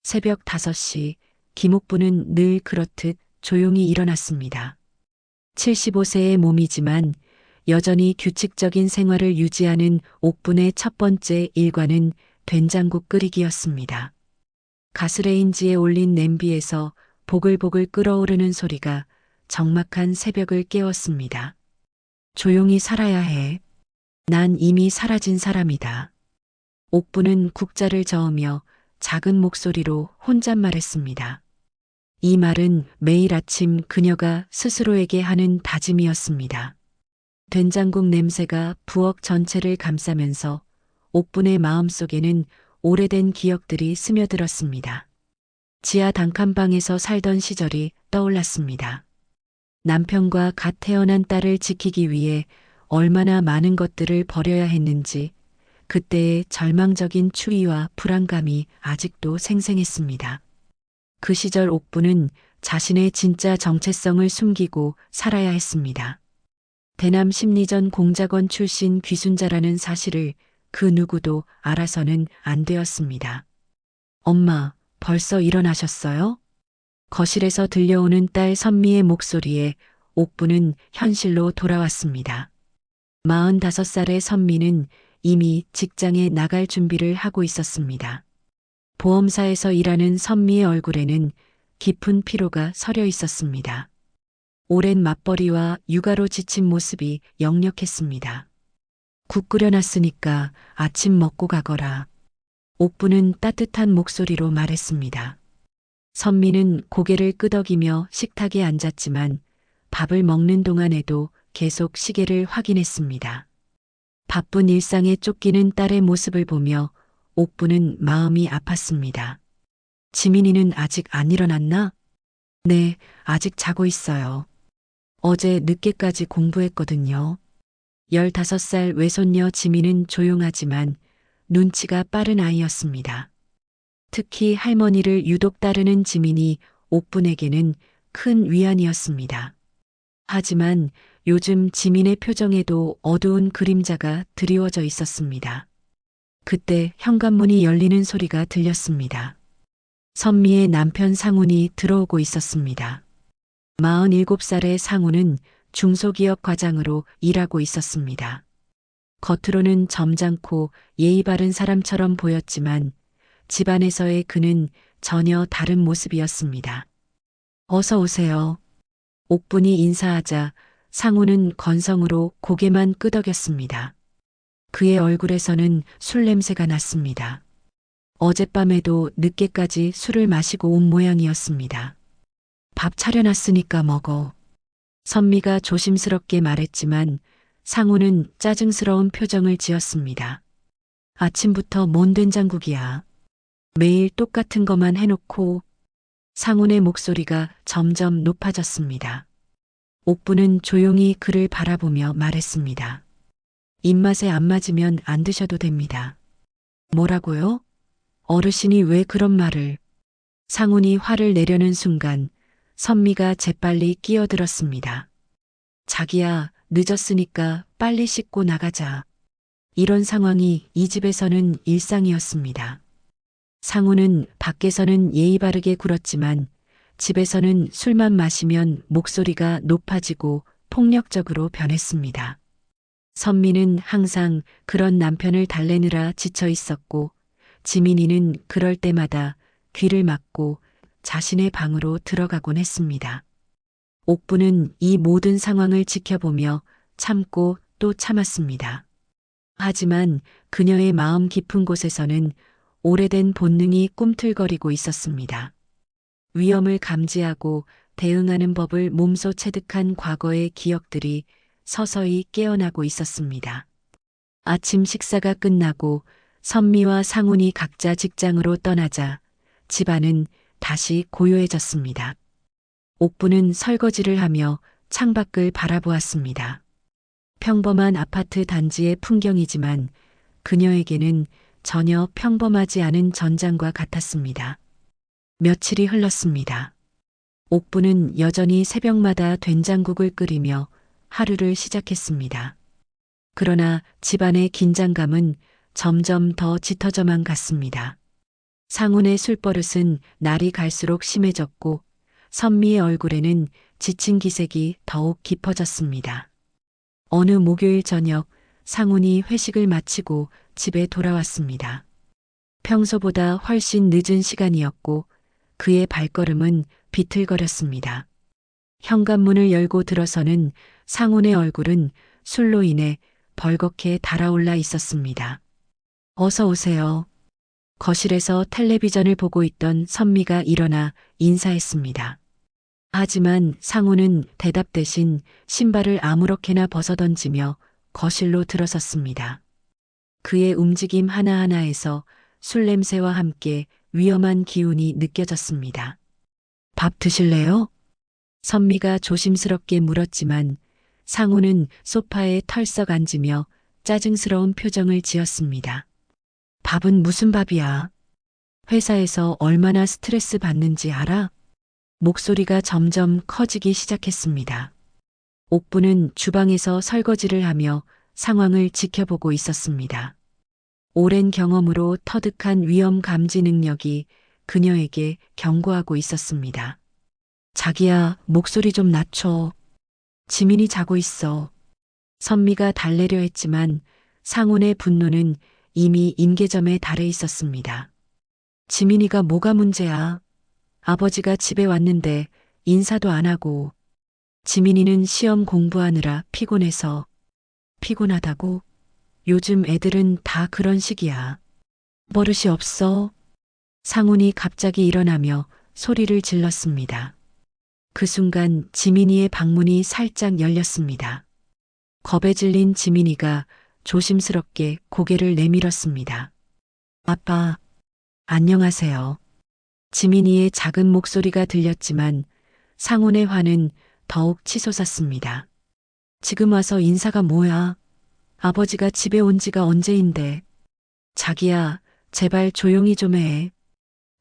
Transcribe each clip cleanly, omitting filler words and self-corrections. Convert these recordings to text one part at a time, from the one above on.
새벽 5시 김옥부는 늘 그렇듯 조용히 일어났습니다. 75세의 몸이지만 여전히 규칙적인 생활을 유지하는 옥분의 첫 번째 일과는 된장국 끓이기였습니다. 가스레인지에 올린 냄비에서 보글보글 끓어오르는 소리가 적막한 새벽을 깨웠습니다. 조용히 살아야 해. 난 이미 사라진 사람이다. 옥부는 국자를 저으며 작은 목소리로 혼잣말했습니다. 이 말은 매일 아침 그녀가 스스로에게 하는 다짐이었습니다. 된장국 냄새가 부엌 전체를 감싸면서 옥분의 마음속에는 오래된 기억들이 스며들었습니다. 지하 단칸방에서 살던 시절이 떠올랐습니다. 남편과 갓 태어난 딸을 지키기 위해 얼마나 많은 것들을 버려야 했는지 그때의 절망적인 추위와 불안감이 아직도 생생했습니다. 그 시절 옥부는 자신의 진짜 정체성을 숨기고 살아야 했습니다. 대남 심리전 공작원 출신 귀순자라는 사실을 그 누구도 알아서는 안 되었습니다. 엄마, 벌써 일어나셨어요? 거실에서 들려오는 딸 선미의 목소리에 옥부는 현실로 돌아왔습니다. 45살의 선미는 이미 직장에 나갈 준비를 하고 있었습니다. 보험사에서 일하는 선미의 얼굴에는 깊은 피로가 서려 있었습니다. 오랜 맞벌이와 육아로 지친 모습이 역력했습니다. 국 끓여놨으니까 아침 먹고 가거라. 옥부는 따뜻한 목소리로 말했습니다. 선미는 고개를 끄덕이며 식탁에 앉았지만 밥을 먹는 동안에도 계속 시계를 확인했습니다. 바쁜 일상에 쫓기는 딸의 모습을 보며 옥부는 마음이 아팠습니다. 지민이는 아직 안 일어났나? 네, 아직 자고 있어요. 어제 늦게까지 공부했거든요. 15살 외손녀 지민은 조용하지만 눈치가 빠른 아이였습니다. 특히 할머니를 유독 따르는 지민이 옥분에게는 큰 위안이었습니다. 하지만 요즘 지민의 표정에도 어두운 그림자가 드리워져 있었습니다. 그때 현관문이 열리는 소리가 들렸습니다. 선미의 남편 상훈이 들어오고 있었습니다. 47살의 상훈은 중소기업 과장으로 일하고 있었습니다. 겉으로는 점잖고 예의 바른 사람처럼 보였지만 집안에서의 그는 전혀 다른 모습이었습니다. 어서 오세요. 옥분이 인사하자 상훈은 건성으로 고개만 끄덕였습니다. 그의 얼굴에서는 술 냄새가 났습니다. 어젯밤에도 늦게까지 술을 마시고 온 모양이었습니다. 밥 차려놨으니까 먹어. 선미가 조심스럽게 말했지만 상훈은 짜증스러운 표정을 지었습니다. 아침부터 뭔 된장국이야. 매일 똑같은 것만 해놓고. 상훈의 목소리가 점점 높아졌습니다. 옥부는 조용히 그를 바라보며 말했습니다. 입맛에 안 맞으면 안 드셔도 됩니다. 뭐라고요? 어르신이 왜 그런 말을? 상훈이 화를 내려는 순간 선미가 재빨리 끼어들었습니다. 자기야, 늦었으니까 빨리 씻고 나가자. 이런 상황이 이 집에서는 일상이었습니다. 상훈은 밖에서는 예의 바르게 굴었지만 집에서는 술만 마시면 목소리가 높아지고 폭력적으로 변했습니다. 선미는 항상 그런 남편을 달래느라 지쳐 있었고 지민이는 그럴 때마다 귀를 막고 자신의 방으로 들어가곤 했습니다. 옥부는 이 모든 상황을 지켜보며 참고 또 참았습니다. 하지만 그녀의 마음 깊은 곳에서는 오래된 본능이 꿈틀거리고 있었습니다. 위험을 감지하고 대응하는 법을 몸소 체득한 과거의 기억들이 서서히 깨어나고 있었습니다. 아침 식사가 끝나고 선미와 상훈이 각자 직장으로 떠나자 집안은 다시 고요해졌습니다. 옥부는 설거지를 하며 창밖을 바라보았습니다. 평범한 아파트 단지의 풍경이지만 그녀에게는 전혀 평범하지 않은 전장과 같았습니다. 며칠이 흘렀습니다. 옥부는 여전히 새벽마다 된장국을 끓이며 하루를 시작했습니다. 그러나 집안의 긴장감은 점점 더 짙어져만 갔습니다. 상훈의 술버릇은 날이 갈수록 심해졌고 선미의 얼굴에는 지친 기색이 더욱 깊어졌습니다. 어느 목요일 저녁 상훈이 회식을 마치고 집에 돌아왔습니다. 평소보다 훨씬 늦은 시간이었고 그의 발걸음은 비틀거렸습니다. 현관문을 열고 들어서는 상훈의 얼굴은 술로 인해 벌겋게 달아올라 있었습니다. 어서 오세요. 거실에서 텔레비전을 보고 있던 선미가 일어나 인사했습니다. 하지만 상훈은 대답 대신 신발을 아무렇게나 벗어던지며 거실로 들어섰습니다. 그의 움직임 하나하나에서 술 냄새와 함께 위험한 기운이 느껴졌습니다. 밥 드실래요? 선미가 조심스럽게 물었지만 상훈은 소파에 털썩 앉으며 짜증스러운 표정을 지었습니다. 밥은 무슨 밥이야? 회사에서 얼마나 스트레스 받는지 알아? 목소리가 점점 커지기 시작했습니다. 옥부는 주방에서 설거지를 하며 상황을 지켜보고 있었습니다. 오랜 경험으로 터득한 위험 감지 능력이 그녀에게 경고하고 있었습니다. 자기야, 목소리 좀 낮춰. 지민이 자고 있어. 선미가 달래려 했지만 상훈의 분노는 이미 임계점에 달해 있었습니다. 지민이가 뭐가 문제야? 아버지가 집에 왔는데 인사도 안 하고. 지민이는 시험 공부하느라 피곤해서. 피곤하다고? 요즘 애들은 다 그런 식이야. 버릇이 없어. 상훈이 갑자기 일어나며 소리를 질렀습니다. 그 순간 지민이의 방문이 살짝 열렸습니다. 겁에 질린 지민이가 조심스럽게 고개를 내밀었습니다. 아빠, 안녕하세요. 지민이의 작은 목소리가 들렸지만 상훈의 화는 더욱 치솟았습니다. 지금 와서 인사가 뭐야? 아버지가 집에 온 지가 언제인데. 자기야, 제발 조용히 좀 해.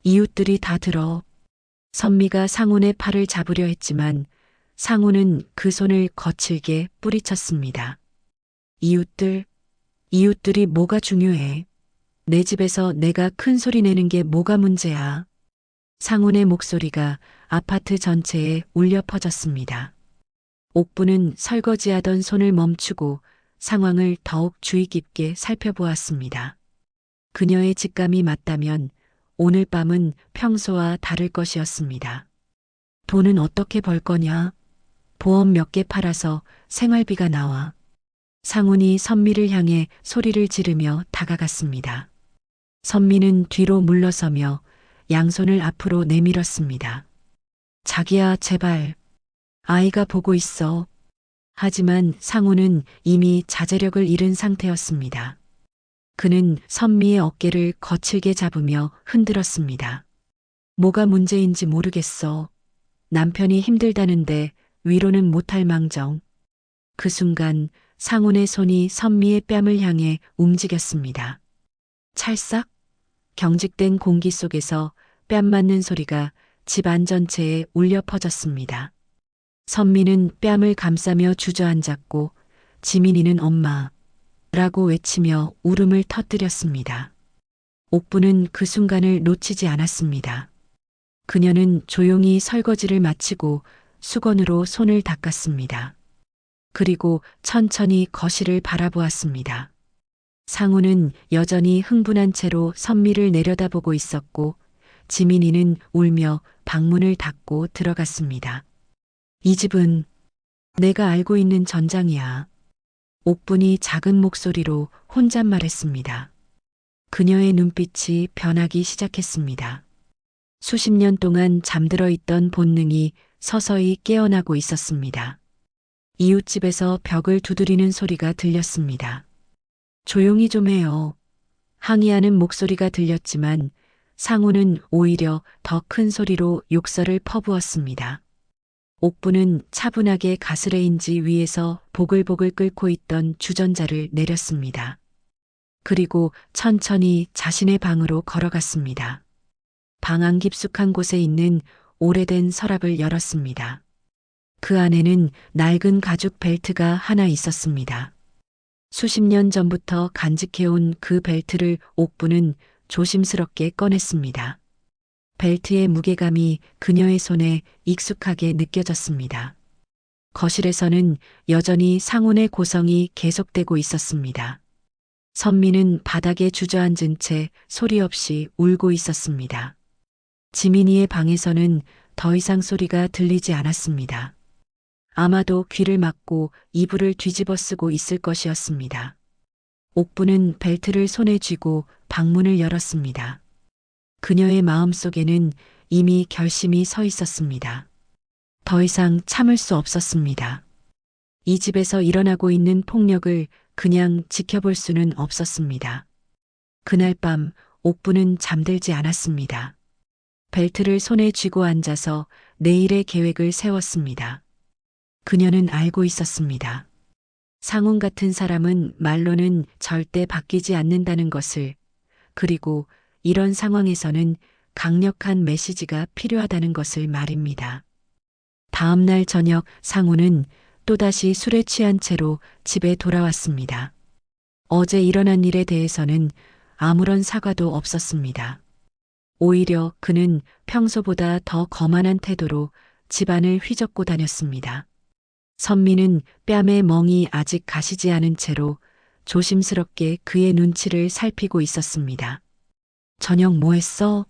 이웃들이 다 들어. 선미가 상훈의 팔을 잡으려 했지만 상훈은 그 손을 거칠게 뿌리쳤습니다. 이웃들이 뭐가 중요해? 내 집에서 내가 큰 소리 내는 게 뭐가 문제야? 상훈의 목소리가 아파트 전체에 울려 퍼졌습니다. 옥부는 설거지하던 손을 멈추고 상황을 더욱 주의 깊게 살펴보았습니다. 그녀의 직감이 맞다면 오늘 밤은 평소와 다를 것이었습니다. 돈은 어떻게 벌 거냐? 보험 몇 개 팔아서 생활비가 나와. 상훈이 선미를 향해 소리를 지르며 다가갔습니다. 선미는 뒤로 물러서며 양손을 앞으로 내밀었습니다. 자기야, 제발. 아이가 보고 있어. 하지만 상훈은 이미 자제력을 잃은 상태였습니다. 그는 선미의 어깨를 거칠게 잡으며 흔들었습니다. 뭐가 문제인지 모르겠어. 남편이 힘들다는데 위로는 못할 망정. 그 순간 상훈의 손이 선미의 뺨을 향해 움직였습니다. 찰싹? 경직된 공기 속에서 뺨 맞는 소리가 집안 전체에 울려 퍼졌습니다. 선미는 뺨을 감싸며 주저앉았고 지민이는 엄마라고 외치며 울음을 터뜨렸습니다. 옥부는 그 순간을 놓치지 않았습니다. 그녀는 조용히 설거지를 마치고 수건으로 손을 닦았습니다. 그리고 천천히 거실을 바라보았습니다. 상우는 여전히 흥분한 채로 선미를 내려다보고 있었고 지민이는 울며 방문을 닫고 들어갔습니다. 이 집은 내가 알고 있는 전장이야. 옥분이 작은 목소리로 혼잣말했습니다. 그녀의 눈빛이 변하기 시작했습니다. 수십 년 동안 잠들어 있던 본능이 서서히 깨어나고 있었습니다. 이웃집에서 벽을 두드리는 소리가 들렸습니다. 조용히 좀 해요. 항의하는 목소리가 들렸지만 상우는 오히려 더 큰 소리로 욕설을 퍼부었습니다. 옥부는 차분하게 가스레인지 위에서 보글보글 끓고 있던 주전자를 내렸습니다. 그리고 천천히 자신의 방으로 걸어갔습니다. 방 안 깊숙한 곳에 있는 오래된 서랍을 열었습니다. 그 안에는 낡은 가죽 벨트가 하나 있었습니다. 수십 년 전부터 간직해온 그 벨트를 옥부는 조심스럽게 꺼냈습니다. 벨트의 무게감이 그녀의 손에 익숙하게 느껴졌습니다. 거실에서는 여전히 상훈의 고성이 계속되고 있었습니다. 선미는 바닥에 주저앉은 채 소리 없이 울고 있었습니다. 지민이의 방에서는 더 이상 소리가 들리지 않았습니다. 아마도 귀를 막고 이불을 뒤집어 쓰고 있을 것이었습니다. 옥부는 벨트를 손에 쥐고 방문을 열었습니다. 그녀의 마음속에는 이미 결심이 서 있었습니다. 더 이상 참을 수 없었습니다. 이 집에서 일어나고 있는 폭력을 그냥 지켜볼 수는 없었습니다. 그날 밤 옥부는 잠들지 않았습니다. 벨트를 손에 쥐고 앉아서 내일의 계획을 세웠습니다. 그녀는 알고 있었습니다. 상훈 같은 사람은 말로는 절대 바뀌지 않는다는 것을, 그리고 이런 상황에서는 강력한 메시지가 필요하다는 것을 말입니다. 다음 날 저녁 상훈은 또다시 술에 취한 채로 집에 돌아왔습니다. 어제 일어난 일에 대해서는 아무런 사과도 없었습니다. 오히려 그는 평소보다 더 거만한 태도로 집안을 휘젓고 다녔습니다. 선미는 뺨에 멍이 아직 가시지 않은 채로 조심스럽게 그의 눈치를 살피고 있었습니다. 저녁 뭐 했어?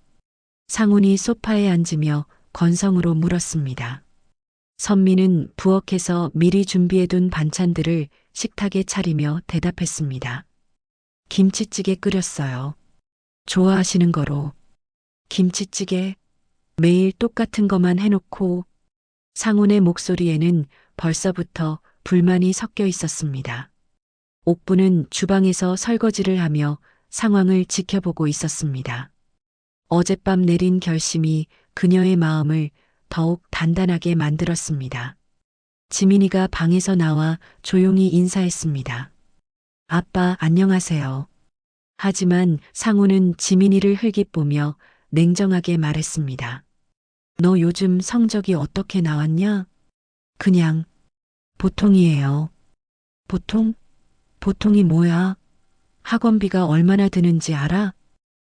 상훈이 소파에 앉으며 건성으로 물었습니다. 선미는 부엌에서 미리 준비해둔 반찬들을 식탁에 차리며 대답했습니다. 김치찌개 끓였어요. 좋아하시는 거로. 김치찌개? 매일 똑같은 것만 해놓고. 상훈의 목소리에는 벌써부터 불만이 섞여 있었습니다. 옥부는 주방에서 설거지를 하며 상황을 지켜보고 있었습니다. 어젯밤 내린 결심이 그녀의 마음을 더욱 단단하게 만들었습니다. 지민이가 방에서 나와 조용히 인사했습니다. 아빠 안녕하세요. 하지만 상훈은 지민이를 흘깃보며 냉정하게 말했습니다. 너 요즘 성적이 어떻게 나왔냐? 그냥 보통이에요. 보통? 보통이 뭐야? 학원비가 얼마나 드는지 알아?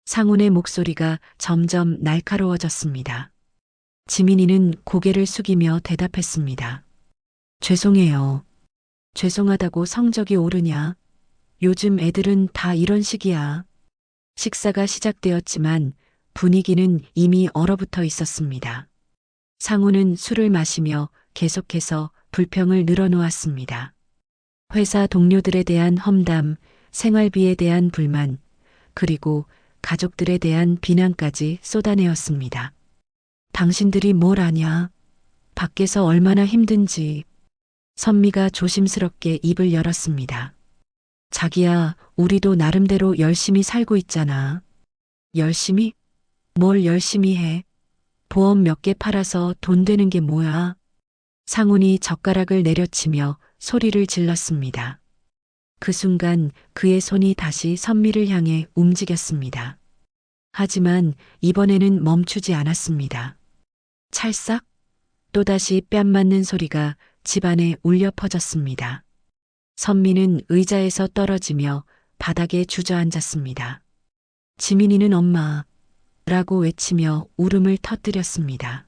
상훈의 목소리가 점점 날카로워졌습니다. 지민이는 고개를 숙이며 대답했습니다. 죄송해요. 죄송하다고 성적이 오르냐? 요즘 애들은 다 이런 식이야. 식사가 시작되었지만 분위기는 이미 얼어붙어 있었습니다. 상훈은 술을 마시며 계속해서 불평을 늘어놓았습니다. 회사 동료들에 대한 험담, 생활비에 대한 불만, 그리고 가족들에 대한 비난까지 쏟아내었습니다. 당신들이 뭘 아냐? 밖에서 얼마나 힘든지. 선미가 조심스럽게 입을 열었습니다. 자기야, 우리도 나름대로 열심히 살고 있잖아. 열심히? 뭘 열심히 해? 보험 몇 개 팔아서 돈 되는 게 뭐야? 상훈이 젓가락을 내려치며 소리를 질렀습니다. 그 순간 그의 손이 다시 선미를 향해 움직였습니다. 하지만 이번에는 멈추지 않았습니다. 찰싹? 또다시 뺨 맞는 소리가 집안에 울려 퍼졌습니다. 선미는 의자에서 떨어지며 바닥에 주저앉았습니다. 지민이는 엄마라고 외치며 울음을 터뜨렸습니다.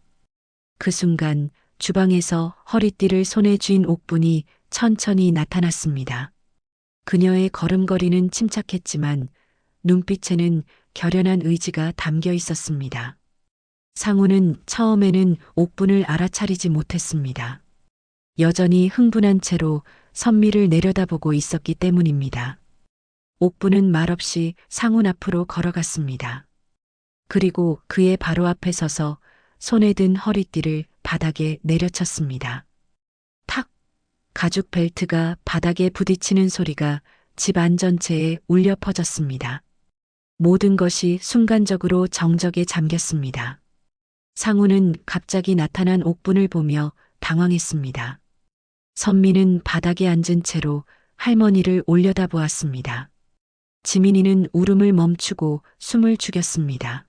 그 순간 주방에서 허리띠를 손에 쥔 옥분이 천천히 나타났습니다. 그녀의 걸음걸이는 침착했지만 눈빛에는 결연한 의지가 담겨 있었습니다. 상훈은 처음에는 옥분을 알아차리지 못했습니다. 여전히 흥분한 채로 선미를 내려다보고 있었기 때문입니다. 옥분은 말없이 상훈 앞으로 걸어갔습니다. 그리고 그의 바로 앞에 서서 손에 든 허리띠를 바닥에 내려쳤습니다. 탁! 가죽 벨트가 바닥에 부딪히는 소리가 집안 전체에 울려 퍼졌습니다. 모든 것이 순간적으로 정적에 잠겼습니다. 상훈은 갑자기 나타난 옥분을 보며 당황했습니다. 선미는 바닥에 앉은 채로 할머니를 올려다보았습니다. 지민이는 울음을 멈추고 숨을 죽였습니다.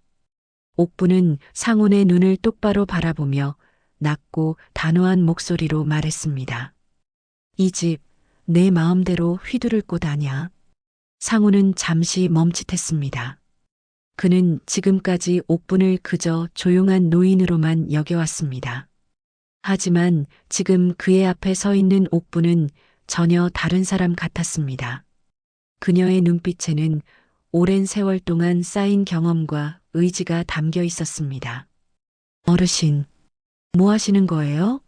옥분은 상훈의 눈을 똑바로 바라보며 낮고 단호한 목소리로 말했습니다. 이 집, 내 마음대로 휘두를 곳 아냐? 상훈은 잠시 멈칫했습니다. 그는 지금까지 옥분을 그저 조용한 노인으로만 여겨왔습니다. 하지만 지금 그의 앞에 서 있는 옥분은 전혀 다른 사람 같았습니다. 그녀의 눈빛에는 오랜 세월 동안 쌓인 경험과 의지가 담겨 있었습니다. 어르신, 뭐 하시는 거예요?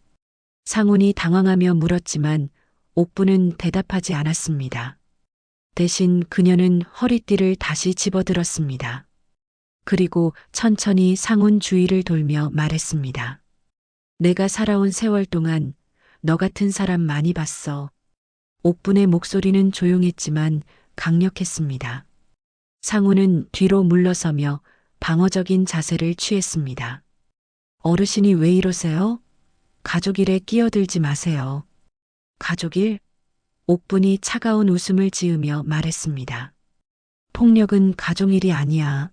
상훈이 당황하며 물었지만 옥분은 대답하지 않았습니다. 대신 그녀는 허리띠를 다시 집어들었습니다. 그리고 천천히 상훈 주위를 돌며 말했습니다. 내가 살아온 세월 동안 너 같은 사람 많이 봤어. 옥분의 목소리는 조용했지만 강력했습니다. 상훈은 뒤로 물러서며 방어적인 자세를 취했습니다. 어르신이 왜 이러세요? 가족 일에 끼어들지 마세요. 가족 일? 옥분이 차가운 웃음을 지으며 말했습니다. 폭력은 가족 일이 아니야.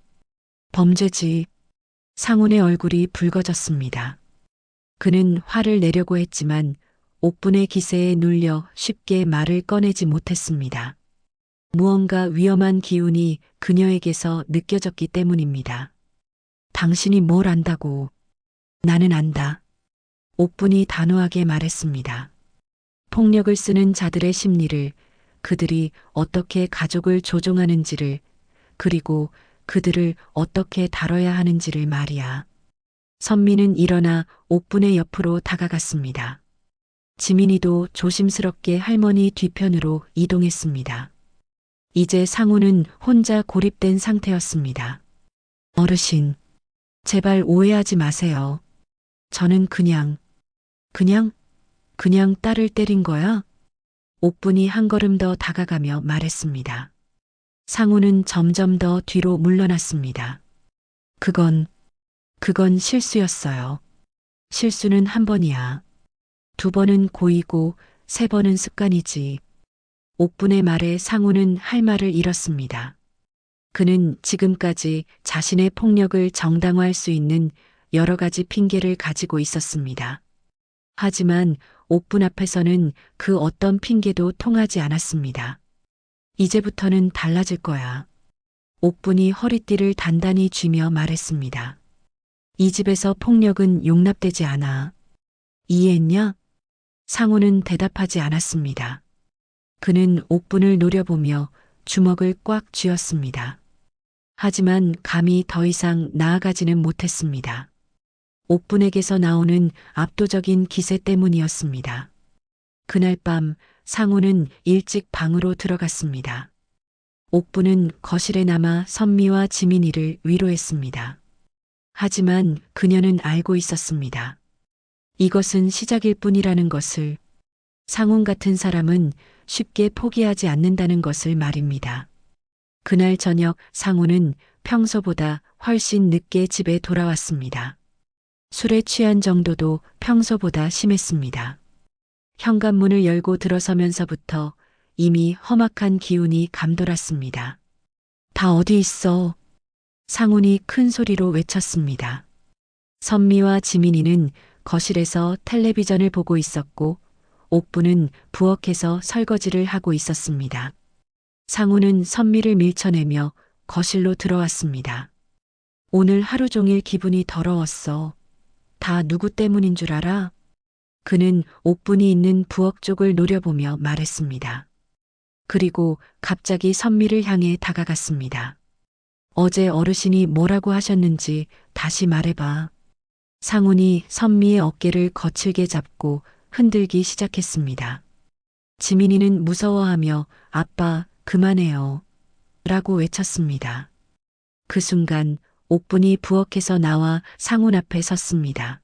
범죄지. 상훈의 얼굴이 붉어졌습니다. 그는 화를 내려고 했지만 옥분의 기세에 눌려 쉽게 말을 꺼내지 못했습니다. 무언가 위험한 기운이 그녀에게서 느껴졌기 때문입니다. 당신이 뭘 안다고. 나는 안다. 옥분이 단호하게 말했습니다. 폭력을 쓰는 자들의 심리를, 그들이 어떻게 가족을 조종하는지를, 그리고 그들을 어떻게 다뤄야 하는지를 말이야. 선미는 일어나 옥분의 옆으로 다가갔습니다. 지민이도 조심스럽게 할머니 뒤편으로 이동했습니다. 이제 상우는 혼자 고립된 상태였습니다. 어르신, 제발 오해하지 마세요. 저는 그냥 딸을 때린 거야? 옥분이 한 걸음 더 다가가며 말했습니다. 상우는 점점 더 뒤로 물러났습니다. 그건 실수였어요. 실수는 한 번이야. 두 번은 고의고 세 번은 습관이지. 옥분의 말에 상우는 할 말을 잃었습니다. 그는 지금까지 자신의 폭력을 정당화할 수 있는 여러 가지 핑계를 가지고 있었습니다. 하지만 옥분 앞에서는 그 어떤 핑계도 통하지 않았습니다. 이제부터는 달라질 거야. 옥분이 허리띠를 단단히 쥐며 말했습니다. 이 집에서 폭력은 용납되지 않아. 이해했냐? 상우는 대답하지 않았습니다. 그는 옥분을 노려보며 주먹을 꽉 쥐었습니다. 하지만 감히 더 이상 나아가지는 못했습니다. 옥분에게서 나오는 압도적인 기세 때문이었습니다. 그날 밤 상우는 일찍 방으로 들어갔습니다. 옥분은 거실에 남아 선미와 지민이를 위로했습니다. 하지만 그녀는 알고 있었습니다. 이것은 시작일 뿐이라는 것을, 상훈 같은 사람은 쉽게 포기하지 않는다는 것을 말입니다. 그날 저녁 상훈은 평소보다 훨씬 늦게 집에 돌아왔습니다. 술에 취한 정도도 평소보다 심했습니다. 현관문을 열고 들어서면서부터 이미 험악한 기운이 감돌았습니다. 다 어디 있어? 상훈이 큰 소리로 외쳤습니다. 선미와 지민이는 거실에서 텔레비전을 보고 있었고 옥분은 부엌에서 설거지를 하고 있었습니다. 상훈은 선미를 밀쳐내며 거실로 들어왔습니다. 오늘 하루 종일 기분이 더러웠어. 다 누구 때문인 줄 알아? 그는 옥분이 있는 부엌 쪽을 노려보며 말했습니다. 그리고 갑자기 선미를 향해 다가갔습니다. 어제 어르신이 뭐라고 하셨는지 다시 말해봐. 상훈이 선미의 어깨를 거칠게 잡고 흔들기 시작했습니다. 지민이는 무서워하며 아빠 그만해요. 라고 외쳤습니다. 그 순간 옥분이 부엌에서 나와 상훈 앞에 섰습니다.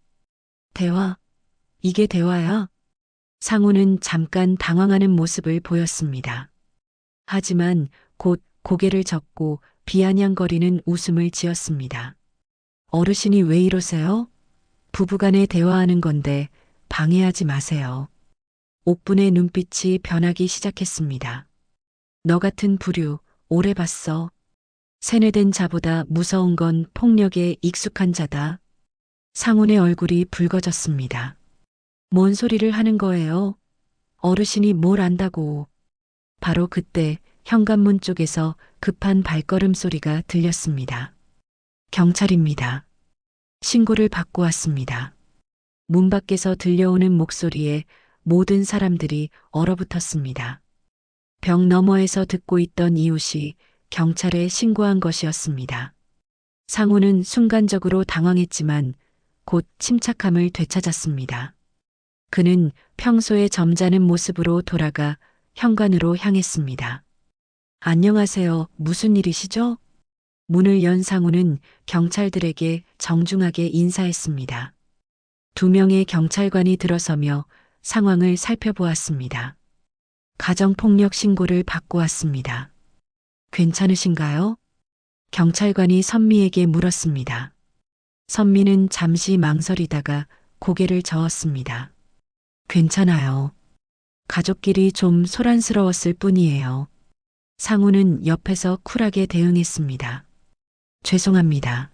대화? 이게 대화야? 상훈은 잠깐 당황하는 모습을 보였습니다. 하지만 곧 고개를 젓고 비아냥거리는 웃음을 지었습니다. 어르신이 왜 이러세요? 부부간에 대화하는 건데 방해하지 마세요. 옥분의 눈빛이 변하기 시작했습니다. 너 같은 부류 오래 봤어. 세뇌된 자보다 무서운 건 폭력에 익숙한 자다. 상훈의 얼굴이 붉어졌습니다. 뭔 소리를 하는 거예요? 어르신이 뭘 안다고. 바로 그때 현관문 쪽에서 급한 발걸음 소리가 들렸습니다. 경찰입니다. 신고를 받고 왔습니다. 문 밖에서 들려오는 목소리에 모든 사람들이 얼어붙었습니다. 벽 너머에서 듣고 있던 이웃이 경찰에 신고한 것이었습니다. 상우는 순간적으로 당황했지만 곧 침착함을 되찾았습니다. 그는 평소의 점잖은 모습으로 돌아가 현관으로 향했습니다. 안녕하세요. 무슨 일이시죠? 문을 연 상우는 경찰들에게 정중하게 인사했습니다. 두 명의 경찰관이 들어서며 상황을 살펴보았습니다. 가정폭력 신고를 받고 왔습니다. 괜찮으신가요? 경찰관이 선미에게 물었습니다. 선미는 잠시 망설이다가 고개를 저었습니다. 괜찮아요. 가족끼리 좀 소란스러웠을 뿐이에요. 상우는 옆에서 쿨하게 대응했습니다. 죄송합니다.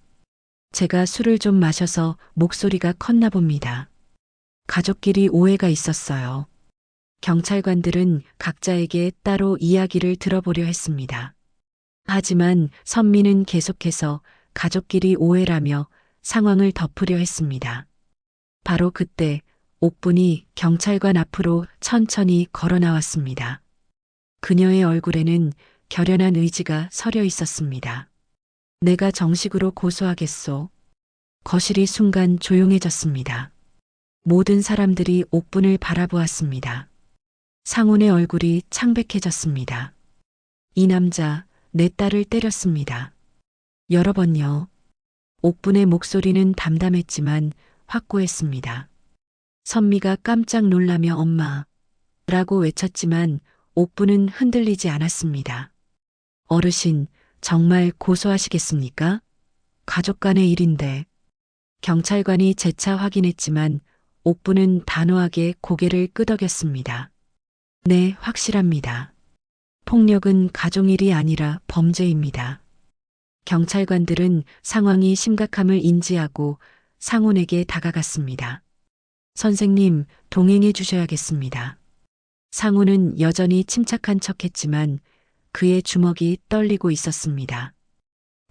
제가 술을 좀 마셔서 목소리가 컸나 봅니다. 가족끼리 오해가 있었어요. 경찰관들은 각자에게 따로 이야기를 들어보려 했습니다. 하지만 선미는 계속해서 가족끼리 오해라며 상황을 덮으려 했습니다. 바로 그때 옥분이 경찰관 앞으로 천천히 걸어 나왔습니다. 그녀의 얼굴에는 결연한 의지가 서려 있었습니다. 내가 정식으로 고소하겠소. 거실이 순간 조용해졌습니다. 모든 사람들이 옥분을 바라보았습니다. 상훈의 얼굴이 창백해졌습니다. 이 남자, 내 딸을 때렸습니다. 여러 번요. 옥분의 목소리는 담담했지만 확고했습니다. 선미가 깜짝 놀라며 엄마 라고 외쳤지만 옥분은 흔들리지 않았습니다. 어르신, 정말 고소하시겠습니까? 가족 간의 일인데. 경찰관이 재차 확인했지만 옥분은 단호하게 고개를 끄덕였습니다. 네, 확실합니다. 폭력은 가족일이 아니라 범죄입니다. 경찰관들은 상황이 심각함을 인지하고 상훈에게 다가갔습니다. 선생님, 동행해 주셔야겠습니다. 상훈은 여전히 침착한 척했지만 그의 주먹이 떨리고 있었습니다.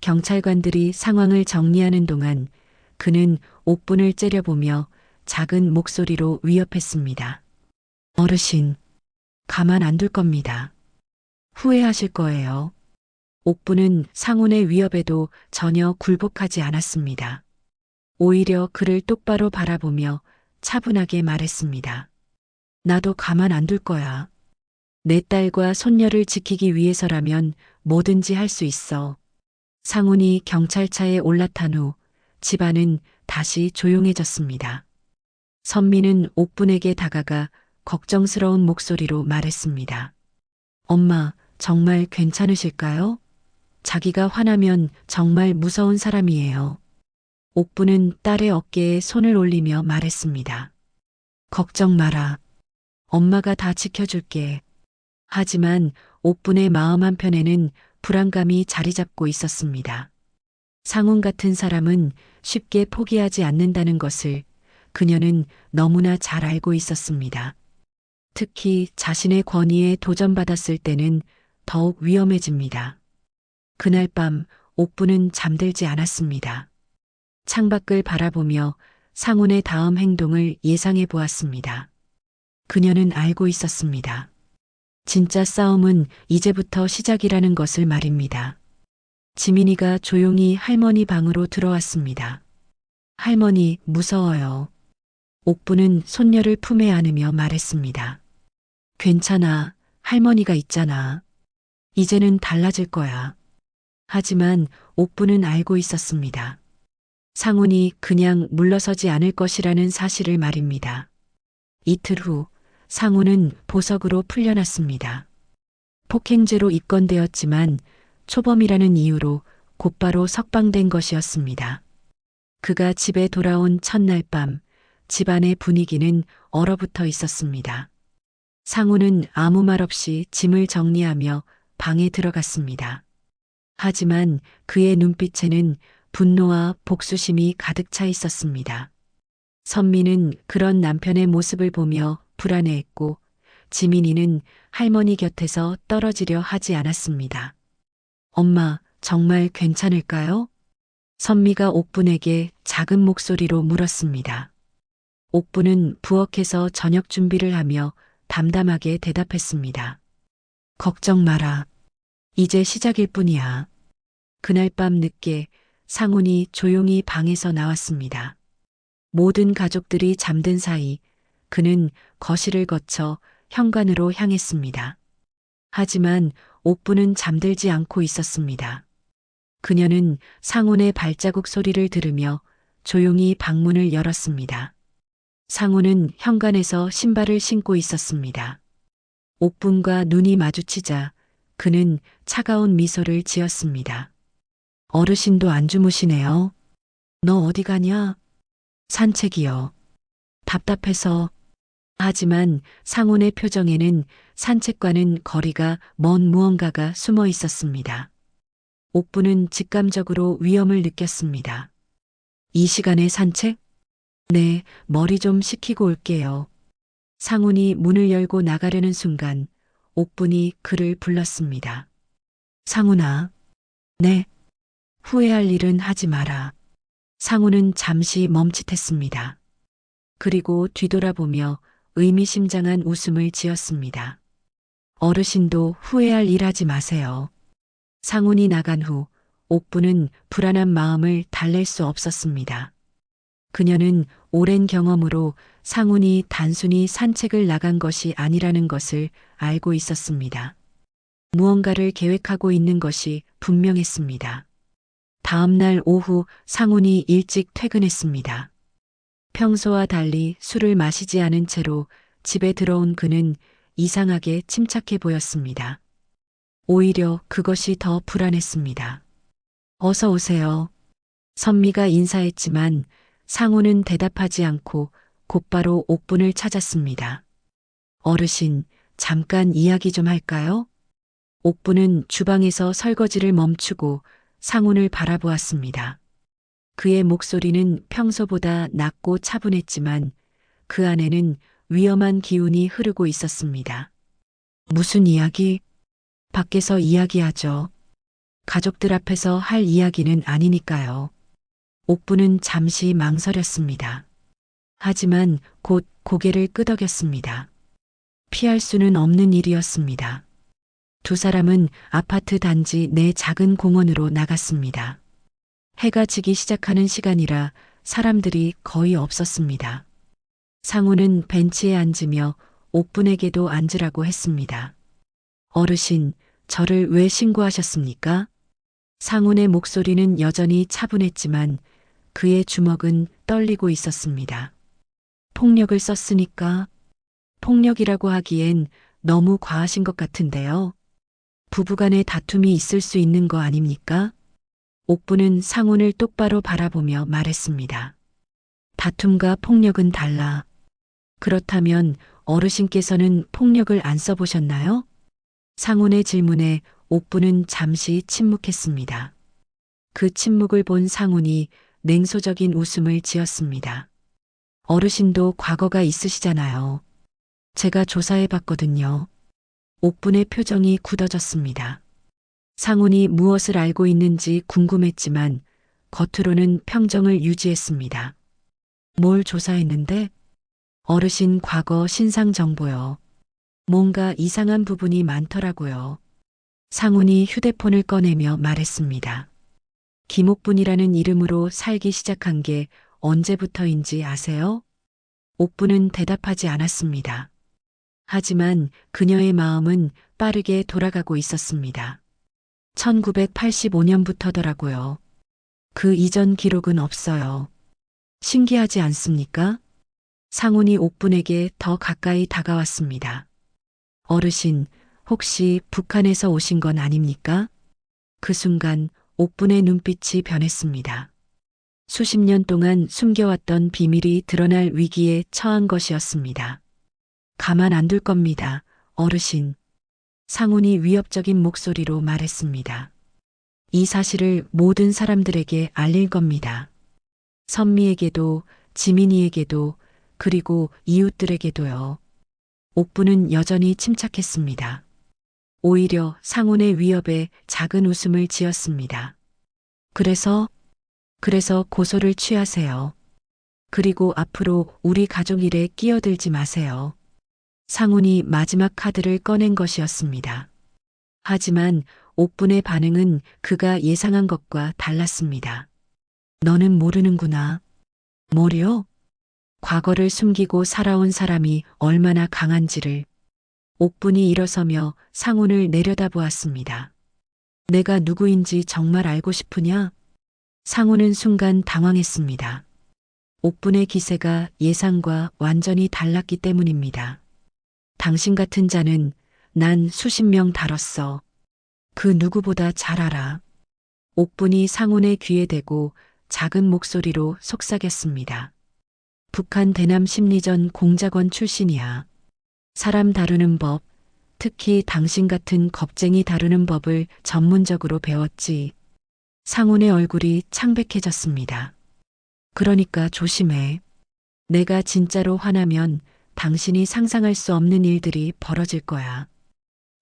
경찰관들이 상황을 정리하는 동안 그는 옥분을 째려보며 작은 목소리로 위협했습니다. 어르신, 가만 안 둘 겁니다. 후회하실 거예요. 옥분은 상훈의 위협에도 전혀 굴복하지 않았습니다. 오히려 그를 똑바로 바라보며 차분하게 말했습니다. 나도 가만 안 둘 거야. 내 딸과 손녀를 지키기 위해서라면 뭐든지 할 수 있어. 상훈이 경찰차에 올라탄 후 집안은 다시 조용해졌습니다. 선미는 옥분에게 다가가 걱정스러운 목소리로 말했습니다. 엄마, 정말 괜찮으실까요? 자기가 화나면 정말 무서운 사람이에요. 옥분은 딸의 어깨에 손을 올리며 말했습니다. 걱정 마라. 엄마가 다 지켜줄게. 하지만 옥분의 마음 한편에는 불안감이 자리 잡고 있었습니다. 상훈 같은 사람은 쉽게 포기하지 않는다는 것을 그녀는 너무나 잘 알고 있었습니다. 특히 자신의 권위에 도전받았을 때는 더욱 위험해집니다. 그날 밤 옥분은 잠들지 않았습니다. 창밖을 바라보며 상훈의 다음 행동을 예상해 보았습니다. 그녀는 알고 있었습니다. 진짜 싸움은 이제부터 시작이라는 것을 말입니다. 지민이가 조용히 할머니 방으로 들어왔습니다. 할머니, 무서워요. 옥분은 손녀를 품에 안으며 말했습니다. 괜찮아. 할머니가 있잖아. 이제는 달라질 거야. 하지만 옥분은 알고 있었습니다. 상훈이 그냥 물러서지 않을 것이라는 사실을 말입니다. 이틀 후 상훈은 보석으로 풀려났습니다. 폭행죄로 입건되었지만 초범이라는 이유로 곧바로 석방된 것이었습니다. 그가 집에 돌아온 첫날 밤 집안의 분위기는 얼어붙어 있었습니다. 상훈은 아무 말 없이 짐을 정리하며 방에 들어갔습니다. 하지만 그의 눈빛에는 분노와 복수심이 가득 차 있었습니다. 선미는 그런 남편의 모습을 보며 불안해했고 지민이는 할머니 곁에서 떨어지려 하지 않았습니다. 엄마, 정말 괜찮을까요? 선미가 옥분에게 작은 목소리로 물었습니다. 옥분은 부엌에서 저녁 준비를 하며 담담하게 대답했습니다. 걱정 마라. 이제 시작일 뿐이야. 그날 밤 늦게 상훈이 조용히 방에서 나왔습니다. 모든 가족들이 잠든 사이 그는 거실을 거쳐 현관으로 향했습니다. 하지만 옥부는 잠들지 않고 있었습니다. 그녀는 상훈의 발자국 소리를 들으며 조용히 방문을 열었습니다. 상훈은 현관에서 신발을 신고 있었습니다. 옥분과 눈이 마주치자 그는 차가운 미소를 지었습니다. 어르신도 안 주무시네요. 너 어디 가냐? 산책이요. 답답해서. 하지만 상훈의 표정에는 산책과는 거리가 먼 무언가가 숨어 있었습니다. 옥부는 직감적으로 위험을 느꼈습니다. 이 시간에 산책? 네, 머리 좀 식히고 올게요. 상훈이 문을 열고 나가려는 순간 옥분이 그를 불렀습니다. 상훈아. 네. 후회할 일은 하지 마라. 상훈은 잠시 멈칫했습니다. 그리고 뒤돌아보며 의미심장한 웃음을 지었습니다. 어르신도 후회할 일 하지 마세요. 상훈이 나간 후 옥부는 불안한 마음을 달랠 수 없었습니다. 그녀는 오랜 경험으로 상훈이 단순히 산책을 나간 것이 아니라는 것을 알고 있었습니다. 무언가를 계획하고 있는 것이 분명했습니다. 다음 날 오후 상훈이 일찍 퇴근했습니다. 평소와 달리 술을 마시지 않은 채로 집에 들어온 그는 이상하게 침착해 보였습니다. 오히려 그것이 더 불안했습니다. 어서 오세요. 선미가 인사했지만 상훈은 대답하지 않고 곧바로 옥분을 찾았습니다. 어르신, 잠깐 이야기 좀 할까요? 옥분은 주방에서 설거지를 멈추고 상훈을 바라보았습니다. 그의 목소리는 평소보다 낮고 차분했지만 그 안에는 위험한 기운이 흐르고 있었습니다. 무슨 이야기? 밖에서 이야기하죠. 가족들 앞에서 할 이야기는 아니니까요. 옥부는 잠시 망설였습니다. 하지만 곧 고개를 끄덕였습니다. 피할 수는 없는 일이었습니다. 두 사람은 아파트 단지 내 작은 공원으로 나갔습니다. 해가 지기 시작하는 시간이라 사람들이 거의 없었습니다. 상훈은 벤치에 앉으며 옥분에게도 앉으라고 했습니다. 어르신, 저를 왜 신고하셨습니까? 상훈의 목소리는 여전히 차분했지만 그의 주먹은 떨리고 있었습니다. 폭력을 썼으니까. 폭력이라고 하기엔 너무 과하신 것 같은데요. 부부간의 다툼이 있을 수 있는 거 아닙니까? 옥부는 상훈을 똑바로 바라보며 말했습니다. 다툼과 폭력은 달라. 그렇다면 어르신께서는 폭력을 안 써보셨나요? 상훈의 질문에 옥부는 잠시 침묵했습니다. 그 침묵을 본 상훈이 냉소적인 웃음을 지었습니다. 어르신도 과거가 있으시잖아요. 제가 조사해 봤거든요. 옥분의 표정이 굳어졌습니다. 상훈이 무엇을 알고 있는지 궁금했지만 겉으로는 평정을 유지했습니다. 뭘 조사했는데? 어르신 과거 신상 정보요. 뭔가 이상한 부분이 많더라고요. 상훈이 휴대폰을 꺼내며 말했습니다. 김옥분이라는 이름으로 살기 시작한 게 언제부터인지 아세요? 옥분은 대답하지 않았습니다. 하지만 그녀의 마음은 빠르게 돌아가고 있었습니다. 1985년부터더라고요. 그 이전 기록은 없어요. 신기하지 않습니까? 상훈이 옥분에게 더 가까이 다가왔습니다. 어르신, 혹시 북한에서 오신 건 아닙니까? 그 순간 옥분의 눈빛이 변했습니다. 수십 년 동안 숨겨왔던 비밀이 드러날 위기에 처한 것이었습니다. 가만 안 둘 겁니다, 어르신. 상훈이 위협적인 목소리로 말했습니다. 이 사실을 모든 사람들에게 알릴 겁니다. 선미에게도, 지민이에게도, 그리고 이웃들에게도요. 옥부는 여전히 침착했습니다. 오히려 상훈의 위협에 작은 웃음을 지었습니다. 그래서 그래서 고소를 취하세요. 그리고 앞으로 우리 가족 일에 끼어들지 마세요. 상훈이 마지막 카드를 꺼낸 것이었습니다. 하지만 옥분의 반응은 그가 예상한 것과 달랐습니다. 너는 모르는구나. 뭐요? 과거를 숨기고 살아온 사람이 얼마나 강한지를. 옥분이 일어서며 상훈을 내려다보았습니다. 내가 누구인지 정말 알고 싶으냐? 상훈은 순간 당황했습니다. 옥분의 기세가 예상과 완전히 달랐기 때문입니다. 당신 같은 자는 난 수십 명 다뤘어. 그 누구보다 잘 알아. 옥분이 상훈의 귀에 대고 작은 목소리로 속삭였습니다. 북한 대남 심리전 공작원 출신이야. 사람 다루는 법, 특히 당신 같은 겁쟁이 다루는 법을 전문적으로 배웠지. 상훈의 얼굴이 창백해졌습니다. 그러니까 조심해. 내가 진짜로 화나면 당신이 상상할 수 없는 일들이 벌어질 거야.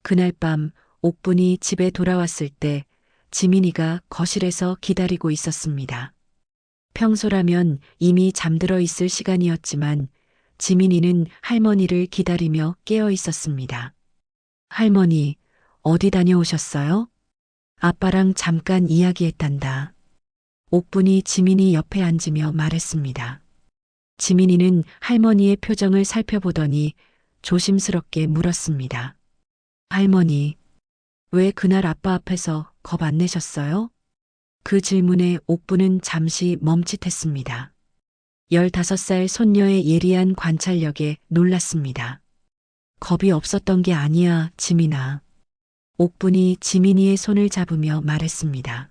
그날 밤 옥분이 집에 돌아왔을 때 지민이가 거실에서 기다리고 있었습니다. 평소라면 이미 잠들어 있을 시간이었지만 지민이는 할머니를 기다리며 깨어 있었습니다. 할머니, 어디 다녀오셨어요? 아빠랑 잠깐 이야기했단다. 옥분이 지민이 옆에 앉으며 말했습니다. 지민이는 할머니의 표정을 살펴보더니 조심스럽게 물었습니다. 할머니, 왜 그날 아빠 앞에서 겁 안 내셨어요? 그 질문에 옥분은 잠시 멈칫했습니다. 15살 손녀의 예리한 관찰력에 놀랐습니다. 겁이 없었던 게 아니야, 지민아. 옥분이 지민이의 손을 잡으며 말했습니다.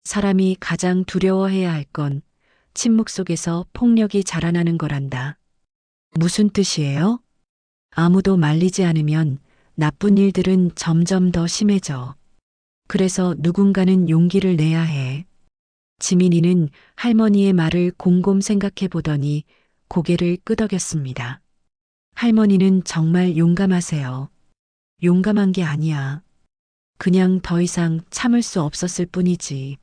사람이 가장 두려워해야 할 건 침묵 속에서 폭력이 자라나는 거란다. 무슨 뜻이에요? 아무도 말리지 않으면 나쁜 일들은 점점 더 심해져. 그래서 누군가는 용기를 내야 해. 지민이는 할머니의 말을 곰곰 생각해 보더니 고개를 끄덕였습니다. 할머니는 정말 용감하세요. 용감한 게 아니야. 그냥 더 이상 참을 수 없었을 뿐이지.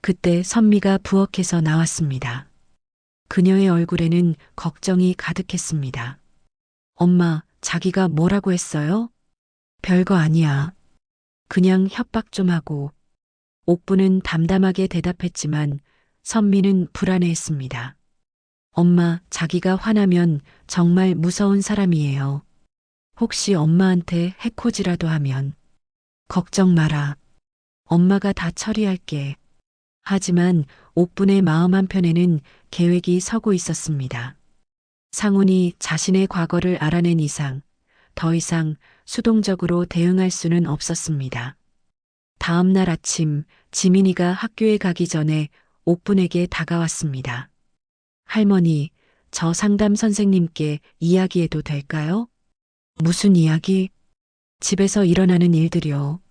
그때 선미가 부엌에서 나왔습니다. 그녀의 얼굴에는 걱정이 가득했습니다. 엄마, 자기가 뭐라고 했어요? 별거 아니야. 그냥 협박 좀 하고. 옥분은 담담하게 대답했지만 선미는 불안해했습니다. 엄마, 자기가 화나면 정말 무서운 사람이에요. 혹시 엄마한테 해코지라도 하면. 걱정 마라. 엄마가 다 처리할게. 하지만 옥분의 마음 한편에는 계획이 서고 있었습니다. 상훈이 자신의 과거를 알아낸 이상 더 이상 수동적으로 대응할 수는 없었습니다. 다음 날 아침 지민이가 학교에 가기 전에 옥분에게 다가왔습니다. 할머니, 저 상담 선생님께 이야기해도 될까요? 무슨 이야기? 집에서 일어나는 일들이요.